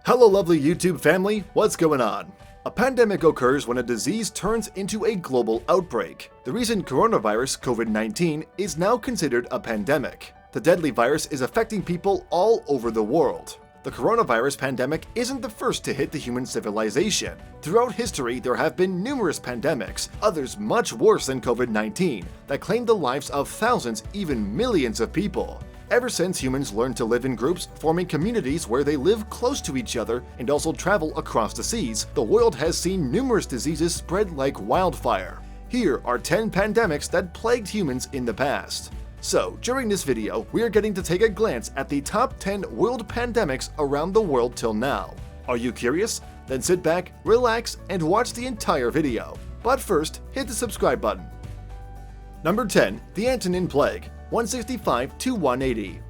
Hello lovely YouTube family, what's going on? A pandemic occurs when a disease turns into a global outbreak. The recent coronavirus, COVID-19, is now considered a pandemic. The deadly virus is affecting people all over the world. The coronavirus pandemic isn't the first to hit the human civilization. Throughout history, there have been numerous pandemics, others much worse than COVID-19, that claimed the lives of thousands, even millions of people. Ever since humans learned to live in groups, forming communities where they live close to each other and also travel across the seas, the world has seen numerous diseases spread like wildfire. Here are 10 pandemics that plagued humans in the past. So, during this video, we are getting to take a glance at the top 10 world pandemics around the world till now. Are you curious? Then sit back, relax, and watch the entire video. But first, hit the subscribe button. Number 10. The Antonine Plague, 165 to 180.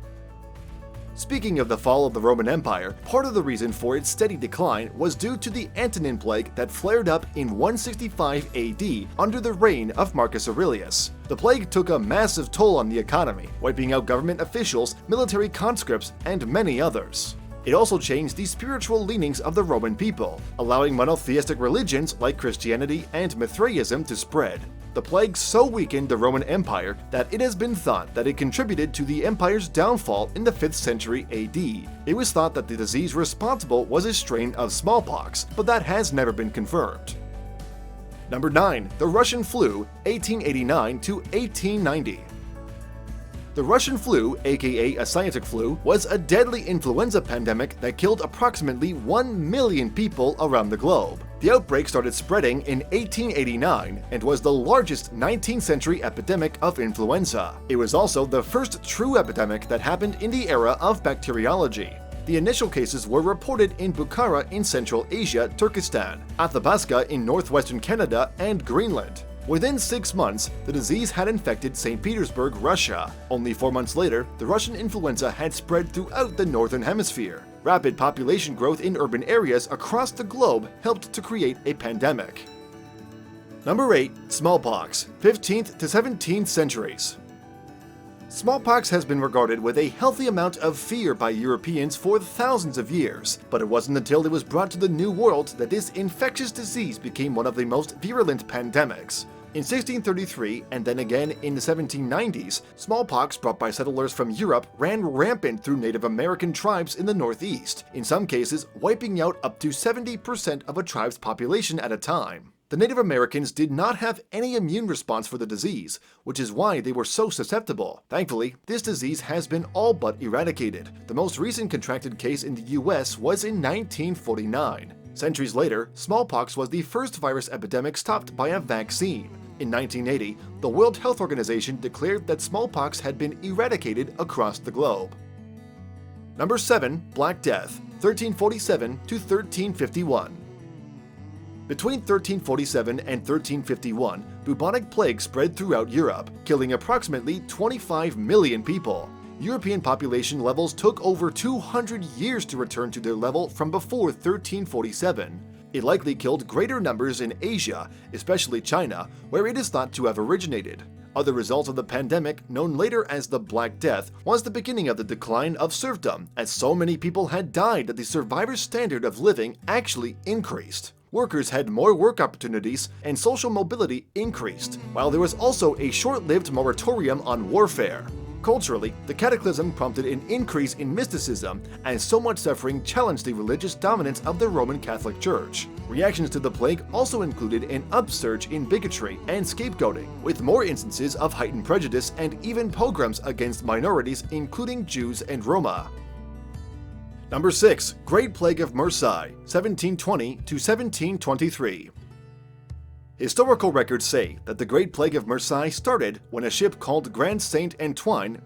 Speaking of the fall of the Roman Empire, part of the reason for its steady decline was due to the Antonine Plague that flared up in 165 AD under the reign of Marcus Aurelius. The plague took a massive toll on the economy, wiping out government officials, military conscripts, and many others. It also changed the spiritual leanings of the Roman people, allowing monotheistic religions like Christianity and Mithraism to spread. The plague so weakened the Roman Empire that it has been thought that it contributed to the empire's downfall in the 5th century AD. It was thought that the disease responsible was a strain of smallpox, but that has never been confirmed. Number 9. The Russian Flu, 1889 to 1890. The Russian flu, aka a scientific flu, was a deadly influenza pandemic that killed approximately 1 million people around the globe. The outbreak started spreading in 1889 and was the largest 19th century epidemic of influenza. It was also the first true epidemic that happened in the era of bacteriology. The initial cases were reported in Bukhara in Central Asia, Turkestan, Athabasca in northwestern Canada, and Greenland. Within 6 months, the disease had infected St. Petersburg, Russia. Only 4 months later, the Russian influenza had spread throughout the northern hemisphere. Rapid population growth in urban areas across the globe helped to create a pandemic. Number 8. Smallpox, 15th to 17th centuries. Smallpox has been regarded with a healthy amount of fear by Europeans for thousands of years, but it wasn't until it was brought to the New World that this infectious disease became one of the most virulent pandemics. In 1633 and then again in the 1790s, smallpox brought by settlers from Europe ran rampant through Native American tribes in the Northeast, in some cases wiping out up to 70% of a tribe's population at a time. The Native Americans did not have any immune response for the disease, which is why they were so susceptible. Thankfully, this disease has been all but eradicated. The most recent contracted case in the US was in 1949. Centuries later, smallpox was the first virus epidemic stopped by a vaccine. In 1980, the World Health Organization declared that smallpox had been eradicated across the globe. Number 7. Black Death, 1347 to 1351. Between 1347 and 1351, bubonic plague spread throughout Europe, killing approximately 25 million people. European population levels took over 200 years to return to their level from before 1347. It likely killed greater numbers in Asia, especially China, where it is thought to have originated. Other results of the pandemic, known later as the Black Death, was the beginning of the decline of serfdom, as so many people had died that the survivors' standard of living actually increased. Workers had more work opportunities, and social mobility increased, while there was also a short-lived moratorium on warfare. Culturally, the cataclysm prompted an increase in mysticism, as so much suffering challenged the religious dominance of the Roman Catholic Church. Reactions to the plague also included an upsurge in bigotry and scapegoating, with more instances of heightened prejudice and even pogroms against minorities, including Jews and Roma. Number 6. Great Plague of Marseille, 1720 to 1723. Historical records say that the Great Plague of Marseille started when a ship called Grand Saint Antoine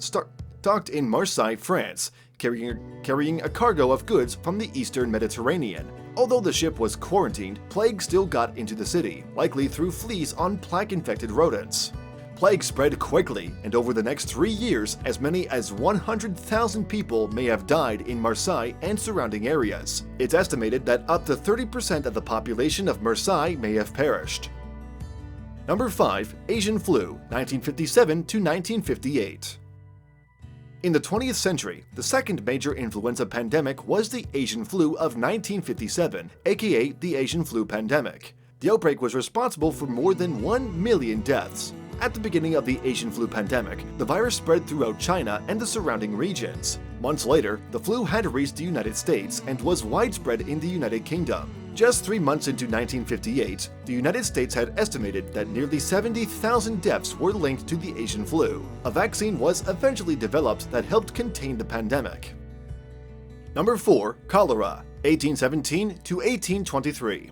docked in Marseille, France, carrying a cargo of goods from the eastern Mediterranean. Although the ship was quarantined, plague still got into the city, likely through fleas on plague-infected rodents. Plague spread quickly, and over the next 3 years, as many as 100,000 people may have died in Marseille and surrounding areas. It's estimated that up to 30% of the population of Marseille may have perished. Number 5. Asian Flu, 1957 to 1958. In the 20th century, the second major influenza pandemic was the Asian flu of 1957, aka the Asian flu pandemic. The outbreak was responsible for more than 1 million deaths. At the beginning of the Asian flu pandemic, the virus spread throughout China and the surrounding regions. Months later, the flu had reached the United States and was widespread in the United Kingdom. Just 3 months into 1958, the United States had estimated that nearly 70,000 deaths were linked to the Asian flu. A vaccine was eventually developed that helped contain the pandemic. Number 4. Cholera, 1817 to 1823.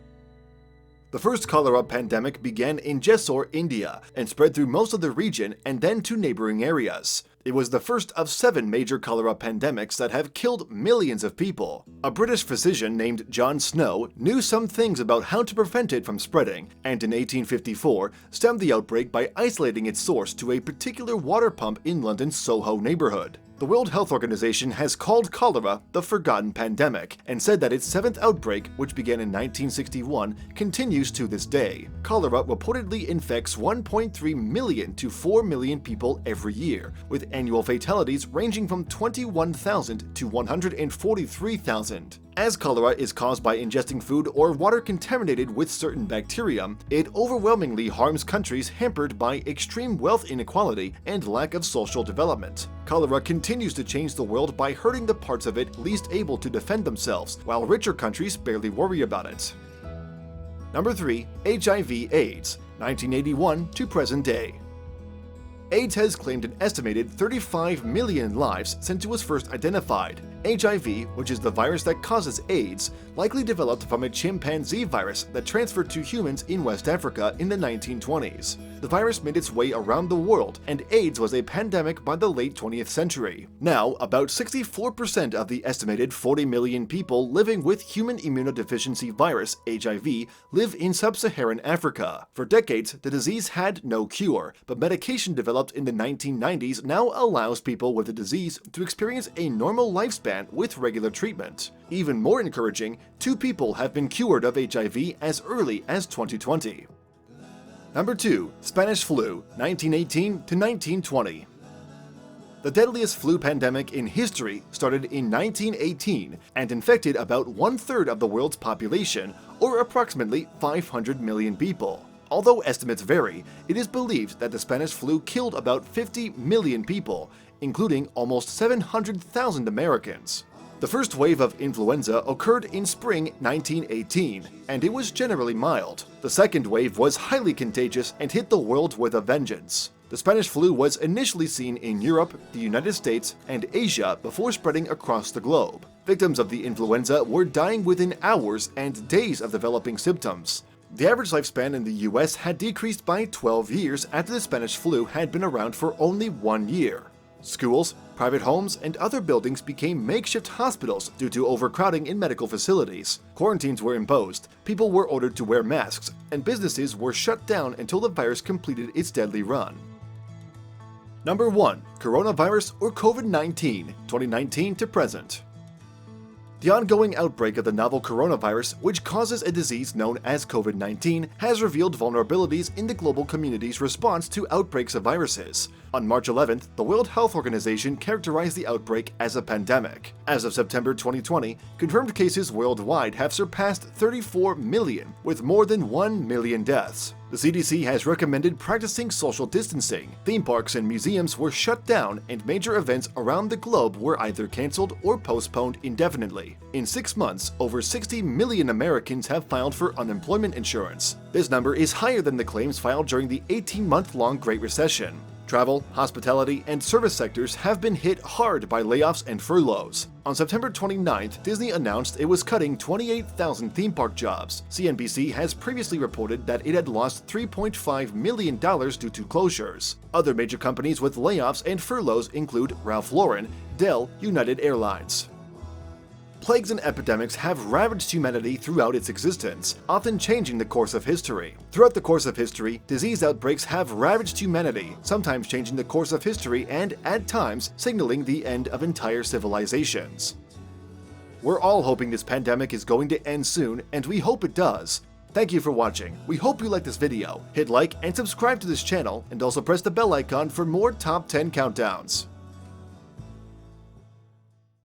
The first cholera pandemic began in Jessore, India, and spread through most of the region and then to neighboring areas. It was the first of 7 major cholera pandemics that have killed millions of people. A British physician named John Snow knew some things about how to prevent it from spreading, and in 1854 stemmed the outbreak by isolating its source to a particular water pump in London's Soho neighborhood. The World Health Organization has called cholera the forgotten pandemic and said that its 7th outbreak, which began in 1961, continues to this day. Cholera reportedly infects 1.3 million to 4 million people every year, with annual fatalities ranging from 21,000 to 143,000. As cholera is caused by ingesting food or water contaminated with certain bacteria, it overwhelmingly harms countries hampered by extreme wealth inequality and lack of social development. Cholera continues to change the world by hurting the parts of it least able to defend themselves, while richer countries barely worry about it. Number 3. HIV/AIDS, 1981 to present day. AIDS has claimed an estimated 35 million lives since it was first identified. HIV, which is the virus that causes AIDS, likely developed from a chimpanzee virus that transferred to humans in West Africa in the 1920s. The virus made its way around the world, and AIDS was a pandemic by the late 20th century. Now, about 64% of the estimated 40 million people living with human immunodeficiency virus, HIV, live in sub-Saharan Africa. For decades, the disease had no cure, but medication developed in the 1990s now allows people with the disease to experience a normal lifespan with regular treatment. Even more encouraging, 2 people have been cured of HIV as early as 2020. Number 2. Spanish flu, 1918 to 1920. The deadliest flu pandemic in history started in 1918 and infected about 1/3 of the world's population, or approximately 500 million people. Although estimates vary, it is believed that the Spanish flu killed about 50 million people, including almost 700,000 Americans. The first wave of influenza occurred in spring 1918, and it was generally mild. The second wave was highly contagious and hit the world with a vengeance. The Spanish flu was initially seen in Europe, the United States, and Asia before spreading across the globe. Victims of the influenza were dying within hours and days of developing symptoms. The average lifespan in the US had decreased by 12 years after the Spanish flu had been around for only 1 year. Schools, private homes, and other buildings became makeshift hospitals due to overcrowding in medical facilities. Quarantines were imposed, people were ordered to wear masks, and businesses were shut down until the virus completed its deadly run. Number 1. Coronavirus or COVID-19, 2019 to present. The ongoing outbreak of the novel coronavirus, which causes a disease known as COVID-19, has revealed vulnerabilities in the global community's response to outbreaks of viruses. On March 11th, the World Health Organization characterized the outbreak as a pandemic. As of September 2020, confirmed cases worldwide have surpassed 34 million, with more than 1 million deaths. The CDC has recommended practicing social distancing. Theme parks and museums were shut down, and major events around the globe were either canceled or postponed indefinitely. In 6 months, over 60 million Americans have filed for unemployment insurance. This number is higher than the claims filed during the 18-month-long Great Recession. Travel, hospitality, and service sectors have been hit hard by layoffs and furloughs. On September 29th, Disney announced it was cutting 28,000 theme park jobs. CNBC has previously reported that it had lost $3.5 million due to closures. Other major companies with layoffs and furloughs include Ralph Lauren, Dell, United Airlines. Plagues and epidemics have ravaged humanity throughout its existence, often changing the course of history. Throughout the course of history, disease outbreaks have ravaged humanity, sometimes changing the course of history and, at times, signaling the end of entire civilizations. We're all hoping this pandemic is going to end soon, and we hope it does. Thank you for watching. We hope you liked this video. Hit like and subscribe to this channel, and also press the bell icon for more Top 10 countdowns.